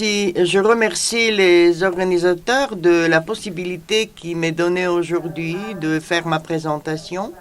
Je remercie les organisateurs de la possibilité qui m'est donnée aujourd'hui de faire ma présentation.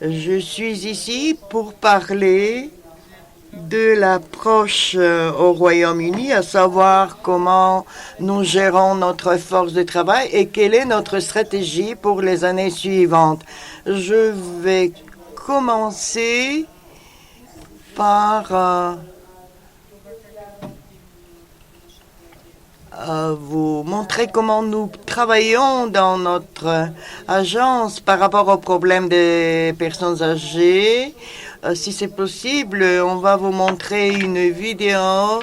Je suis ici pour parler de l'approche au Royaume-Uni, à savoir comment nous gérons notre force de travail et quelle est notre stratégie pour les années suivantes. Je vais commencer par vous montrer comment nous travaillons dans notre agence par rapport aux problèmes des personnes âgées. Si c'est possible, on va vous montrer une vidéo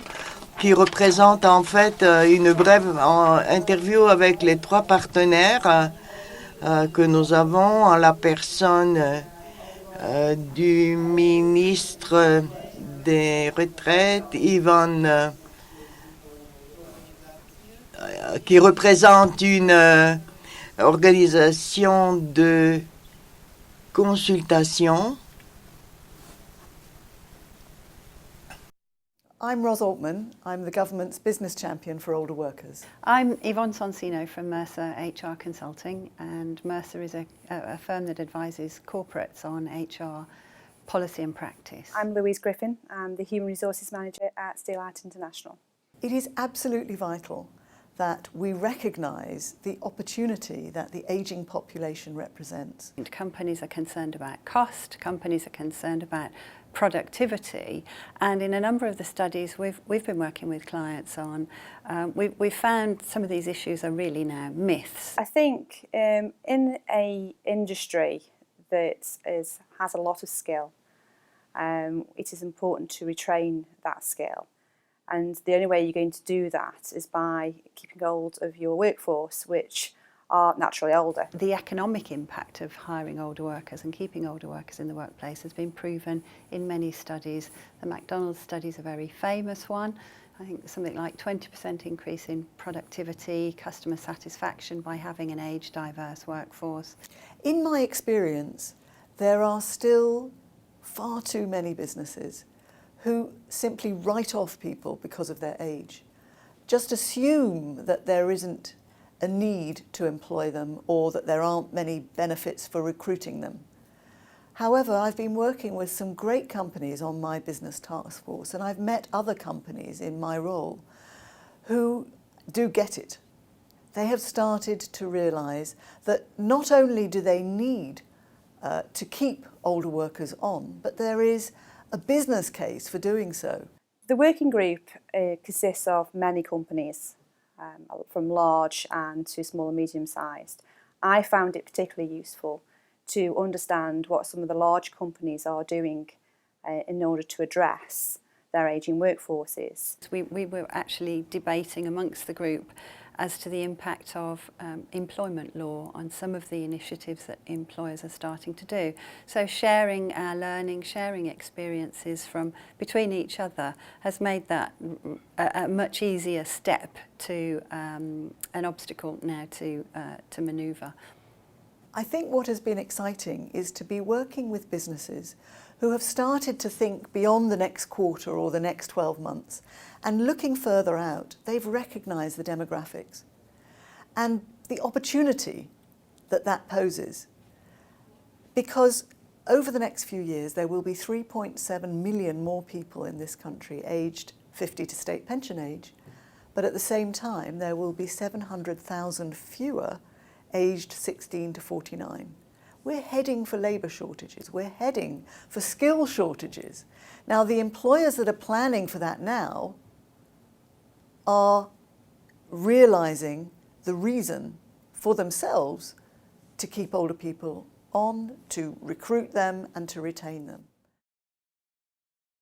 qui représente en fait une brève interview avec les 3 partenaires que nous avons, en la personne du ministre des Retraites, Yvonne, qui représente une organisation de consultation. I'm Ros Altman. I'm the government's business champion for older workers. I'm Yvonne Sonsino from Mercer HR Consulting, and Mercer is a firm that advises corporates on HR policy and practice. I'm Louise Griffin. I'm the Human Resources Manager at Steelite International. It is absolutely vital that we recognise the opportunity that the ageing population represents. And companies are concerned about cost, companies are concerned about productivity, and in a number of the studies we've been working with clients on, we've found some of these issues are really now myths. I think in a industry that has a lot of skill, it is important to retrain that skill. And the only way you're going to do that is by keeping hold of your workforce, which are naturally older. The economic impact of hiring older workers and keeping older workers in the workplace has been proven in many studies. The McDonald's study is a very famous one. I think something like 20% increase in productivity, customer satisfaction by having an age-diverse workforce. In my experience, there are still far too many businesses who simply write off people because of their age. Just assume that there isn't a need to employ them or that there aren't many benefits for recruiting them. However, I've been working with some great companies on my business task force, and I've met other companies in my role who do get it. They have started to realise that not only do they need to keep older workers on, but there is a business case for doing so. The working group consists of many companies, from large and to small and medium-sized. I found it particularly useful to understand what some of the large companies are doing in order to address their ageing workforces. We were actually debating amongst the group as to the impact of employment law on some of the initiatives that employers are starting to do. So sharing our learning, sharing experiences from between each other has made that a much easier step to an obstacle now to manoeuvre. I think what has been exciting is to be working with businesses who have started to think beyond the next quarter or the next 12 months and looking further out. They've recognised the demographics and the opportunity that that poses, because over the next few years there will be 3.7 million more people in this country aged 50 to state pension age, but at the same time there will be 700,000 fewer aged 16 to 49. We're heading for labour shortages. We're heading for skill shortages. Now, the employers that are planning for that now are realising the reason for themselves to keep older people on, to recruit them and to retain them.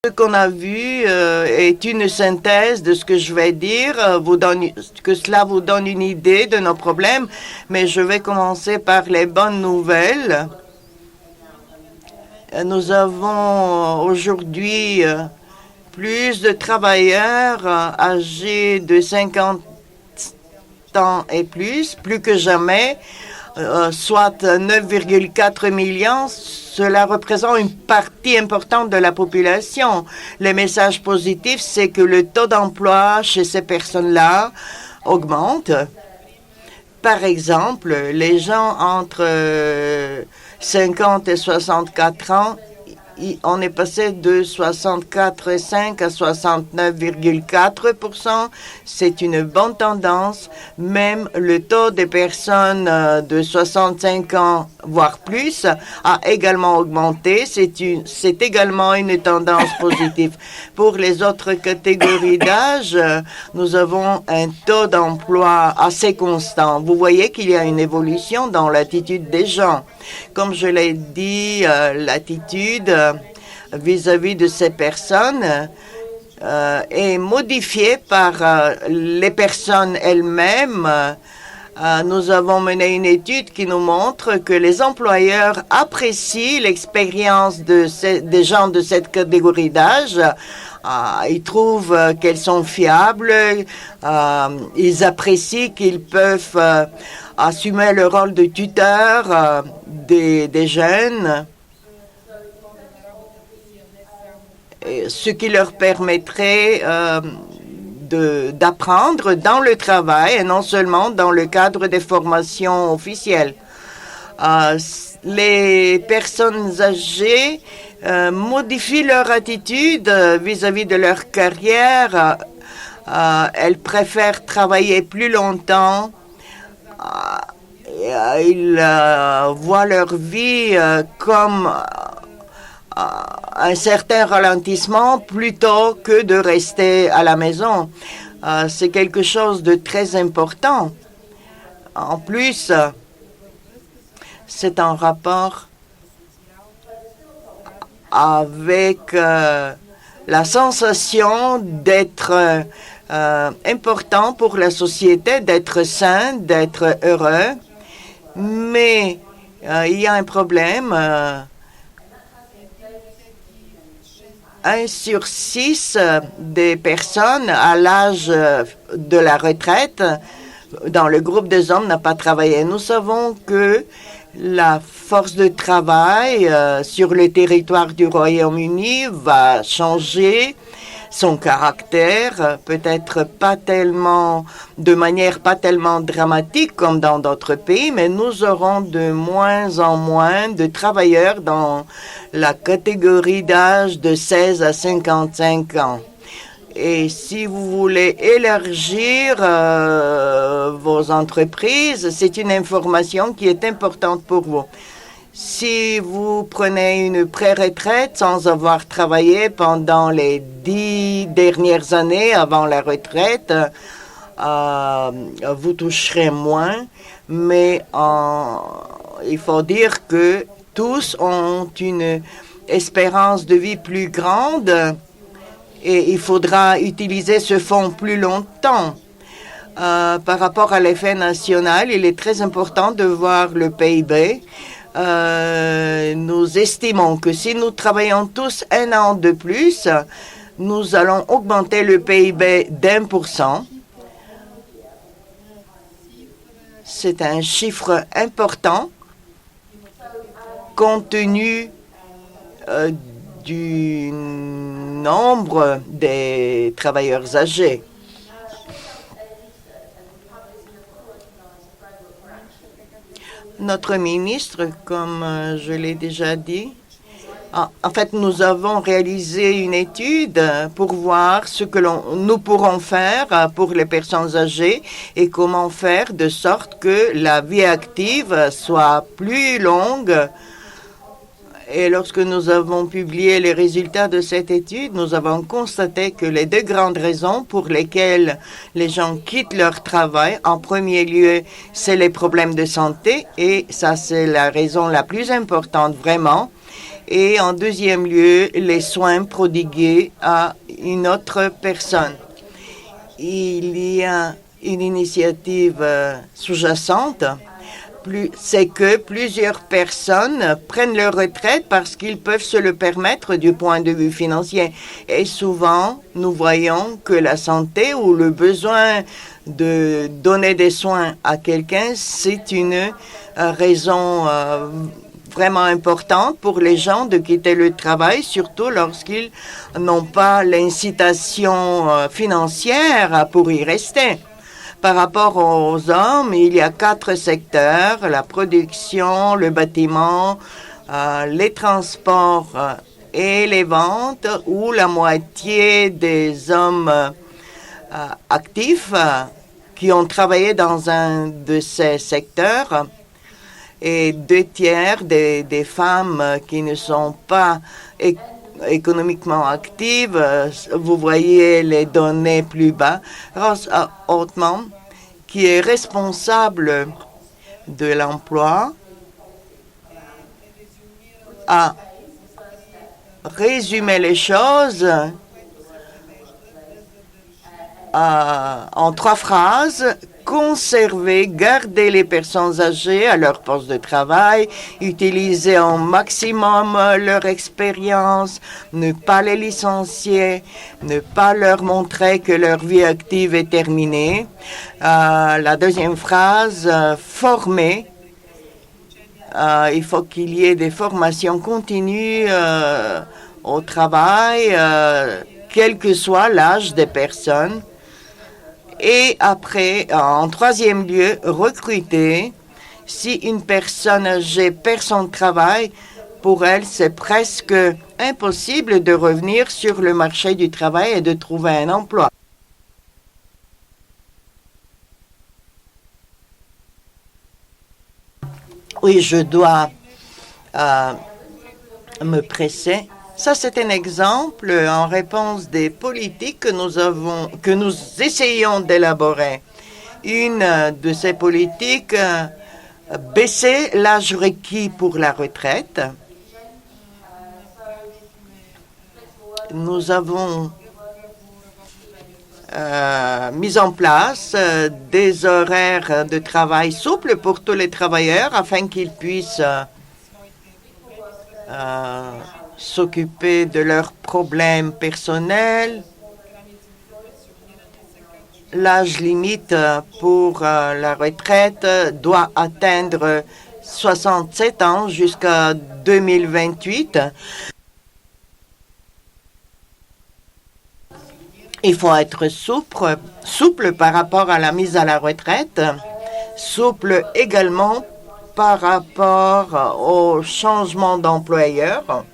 Ce qu'on a vu est une synthèse de ce que je vais dire, que cela vous donne une idée de nos problèmes, mais je vais commencer par les bonnes nouvelles. Nous avons aujourd'hui plus de travailleurs âgés de 50 ans et plus que jamais. soit 9,4 millions. Cela représente une partie importante de la population. Le message positif, c'est que le taux d'emploi chez ces personnes-là augmente. Par exemple, les gens entre 50 et 64 ans, on est passé de 64,5 à 69,4 %. C'est une bonne tendance. Même le taux des personnes de 65 ans, voire plus, a également augmenté. C'est également une tendance positive. Pour les autres catégories d'âge, nous avons un taux d'emploi assez constant. Vous voyez qu'il y a une évolution dans l'attitude des gens. Comme je l'ai dit, l'attitude vis-à-vis de ces personnes est modifiée par les personnes elles-mêmes. Nous avons mené une étude qui nous montre que les employeurs apprécient l'expérience des gens de cette catégorie d'âge. Ils trouvent qu'elles sont fiables. Ils apprécient qu'ils peuvent assumer le rôle de tuteur des jeunes, ce qui leur permettrait d'apprendre dans le travail et non seulement dans le cadre des formations officielles. Les personnes âgées modifient leur attitude vis-à-vis de leur carrière. Elles préfèrent travailler plus longtemps. Ils voient leur vie comme un certain ralentissement plutôt que de rester à la maison. C'est quelque chose de très important. En plus, c'est en rapport avec la sensation d'être important pour la société, d'être sain, d'être heureux. Mais il y a un problème. 1 sur 6 des personnes à l'âge de la retraite dans le groupe des hommes n'a pas travaillé. Nous savons que la force de travail sur le territoire du Royaume-Uni va changer son caractère, peut-être pas tellement, de manière pas tellement dramatique comme dans d'autres pays, mais nous aurons de moins en moins de travailleurs dans la catégorie d'âge de 16 à 55 ans. Et si vous voulez élargir vos entreprises, c'est une information qui est importante pour vous. Si vous prenez une pré-retraite sans avoir travaillé pendant les 10 dernières années avant la retraite, vous toucherez moins, mais il faut dire que tous ont une espérance de vie plus grande et il faudra utiliser ce fonds plus longtemps. Par rapport à l'effet national, il est très important de voir le PIB. Nous estimons que si nous travaillons tous 1 an de plus, nous allons augmenter le PIB d'1%. C'est un chiffre important compte tenu du nombre des travailleurs âgés. Notre ministre, comme je l'ai déjà dit, en fait, nous avons réalisé une étude pour voir ce que nous pourrons faire pour les personnes âgées et comment faire de sorte que la vie active soit plus longue. Et lorsque nous avons publié les résultats de cette étude, nous avons constaté que les 2 grandes raisons pour lesquelles les gens quittent leur travail, en premier lieu, c'est les problèmes de santé, et ça, c'est la raison la plus importante, vraiment. Et en deuxième lieu, les soins prodigués à une autre personne. Il y a une initiative sous-jacente c'est que plusieurs personnes prennent leur retraite parce qu'ils peuvent se le permettre du point de vue financier. Et souvent, nous voyons que la santé ou le besoin de donner des soins à quelqu'un, c'est une raison vraiment importante pour les gens de quitter le travail, surtout lorsqu'ils n'ont pas l'incitation financière pour y rester. Par rapport aux hommes, il y a 4 secteurs, la production, le bâtiment, les transports et les ventes, où la moitié des hommes actifs qui ont travaillé dans un de ces secteurs et 2 tiers des femmes qui ne sont pas économiquement actives. Vous voyez les données plus bas. Ross Altman, qui est responsable de l'emploi, a résumé les choses en 3 phrases. Conserver, garder les personnes âgées à leur poste de travail, utiliser au maximum leur expérience, ne pas les licencier, ne pas leur montrer que leur vie active est terminée. La deuxième phrase, former. Il faut qu'il y ait des formations continues au travail, quel que soit l'âge des personnes. Et après, en 3e lieu, recruter. Si une personne âgée perd son travail, pour elle, c'est presque impossible de revenir sur le marché du travail et de trouver un emploi. Oui, je dois me presser. Ça, c'est un exemple en réponse des politiques que nous essayons d'élaborer. Une de ces politiques, baisser l'âge requis pour la retraite. Nous avons mis en place des horaires de travail souples pour tous les travailleurs afin qu'ils puissent s'occuper de leurs problèmes personnels. L'âge limite pour la retraite doit atteindre 67 ans jusqu'à 2028. Il faut être souple par rapport à la mise à la retraite, souple également par rapport au changement d'employeur.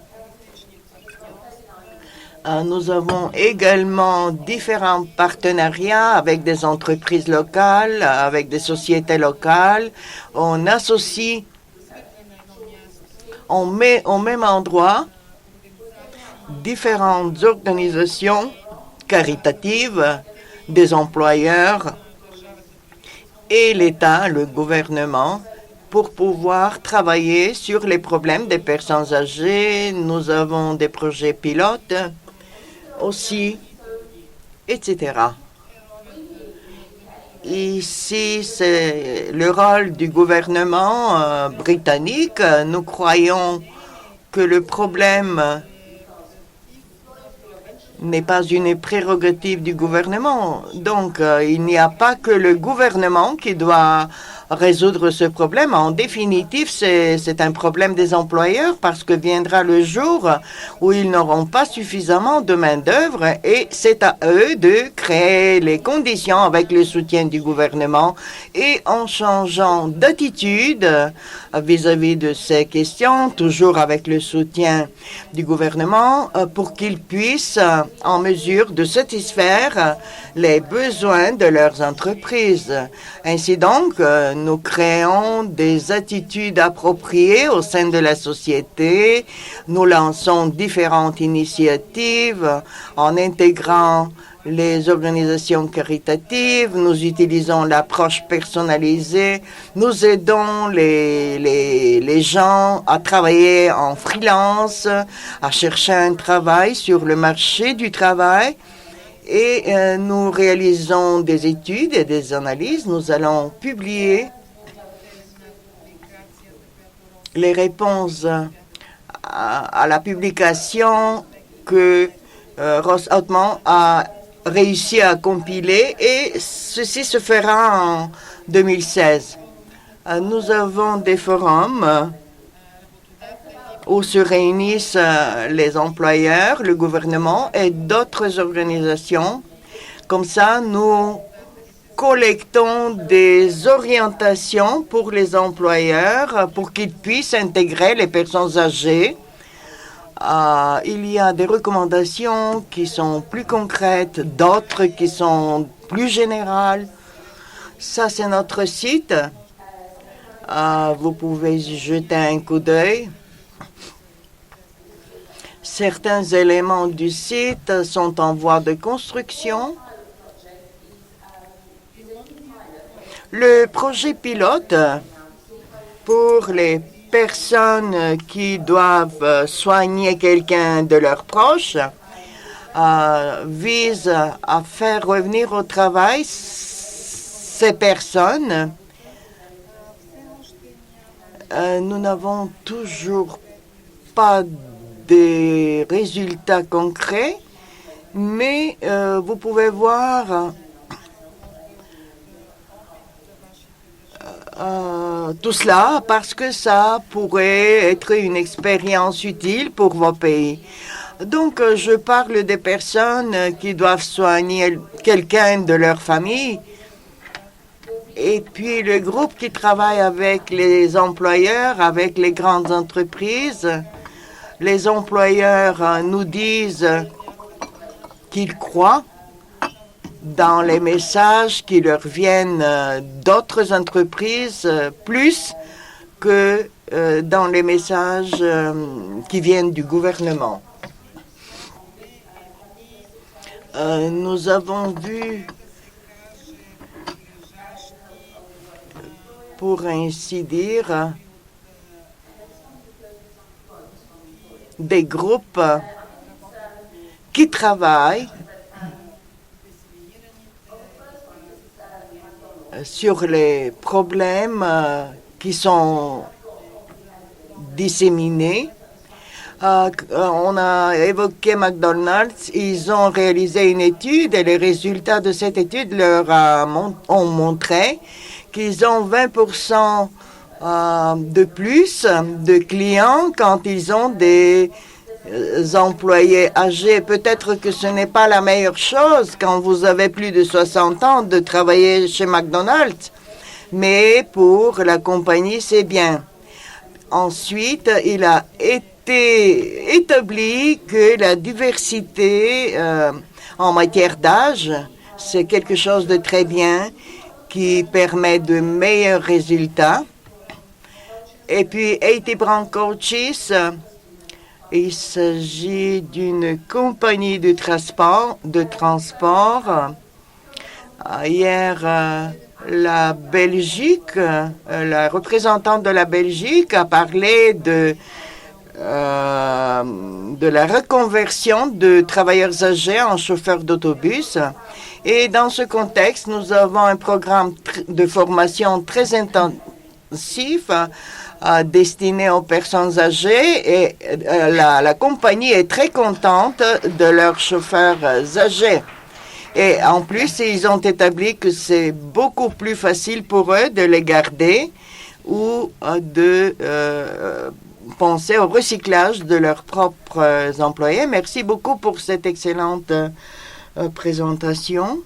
Nous avons également différents partenariats avec des entreprises locales, avec des sociétés locales. On associe, on met au même endroit différentes organisations caritatives, des employeurs et l'État, le gouvernement, pour pouvoir travailler sur les problèmes des personnes âgées. Nous avons des projets pilotes aussi, etc. Ici, c'est le rôle du gouvernement britannique. Nous croyons que le problème n'est pas une prérogative du gouvernement. Donc, il n'y a pas que le gouvernement qui doit résoudre ce problème. En définitive, c'est un problème des employeurs parce que viendra le jour où ils n'auront pas suffisamment de main-d'œuvre et c'est à eux de créer les conditions avec le soutien du gouvernement et en changeant d'attitude vis-à-vis de ces questions, toujours avec le soutien du gouvernement, pour qu'ils puissent en mesure de satisfaire les besoins de leurs entreprises. Ainsi donc, nous créons des attitudes appropriées au sein de la société. Nous lançons différentes initiatives en intégrant les organisations caritatives. Nous utilisons l'approche personnalisée. Nous aidons les gens à travailler en freelance, à chercher un travail sur le marché du travail. Et nous réalisons des études et des analyses. Nous allons publier les réponses à la publication que Ross Altman a réussi à compiler, et ceci se fera en 2016. Nous avons des forums où se réunissent les employeurs, le gouvernement et d'autres organisations. Comme ça, nous collectons des orientations pour les employeurs pour qu'ils puissent intégrer les personnes âgées. Il y a des recommandations qui sont plus concrètes, d'autres qui sont plus générales. Ça, c'est notre site. Vous pouvez y jeter un coup d'œil. Certains éléments du site sont en voie de construction. Le projet pilote pour les personnes qui doivent soigner quelqu'un de leurs proches vise à faire revenir au travail ces personnes. Nous n'avons toujours pas de résultats concrets, mais vous pouvez voir tout cela parce que ça pourrait être une expérience utile pour vos pays. Donc, je parle des personnes qui doivent soigner quelqu'un de leur famille. Et puis, le groupe qui travaille avec les employeurs, avec les grandes entreprises, les employeurs nous disent qu'ils croient dans les messages qui leur viennent d'autres entreprises plus que dans les messages qui viennent du gouvernement. Nous avons vu, pour ainsi dire, des groupes qui travaillent sur les problèmes qui sont disséminés. On a évoqué McDonald's. Ils ont réalisé une étude et les résultats de cette étude leur ont montré qu'ils ont 20% de plus de clients quand ils ont des employés âgés. Peut-être que ce n'est pas la meilleure chose quand vous avez plus de 60 ans de travailler chez McDonald's, mais pour la compagnie, c'est bien. Ensuite, il a été établi que la diversité en matière d'âge, c'est quelque chose de très bien qui permet de meilleurs résultats. Et puis, 80 Brand Coaches, il s'agit d'une compagnie de transport. Hier, la Belgique, la représentante de la Belgique a parlé de la reconversion de travailleurs âgés en chauffeurs d'autobus. Et dans ce contexte, nous avons un programme de formation très intensif destiné aux personnes âgées, et la compagnie est très contente de leurs chauffeurs âgés. Et en plus, ils ont établi que c'est beaucoup plus facile pour eux de les garder ou de penser au recyclage de leurs propres employés. Merci beaucoup pour cette excellente présentation.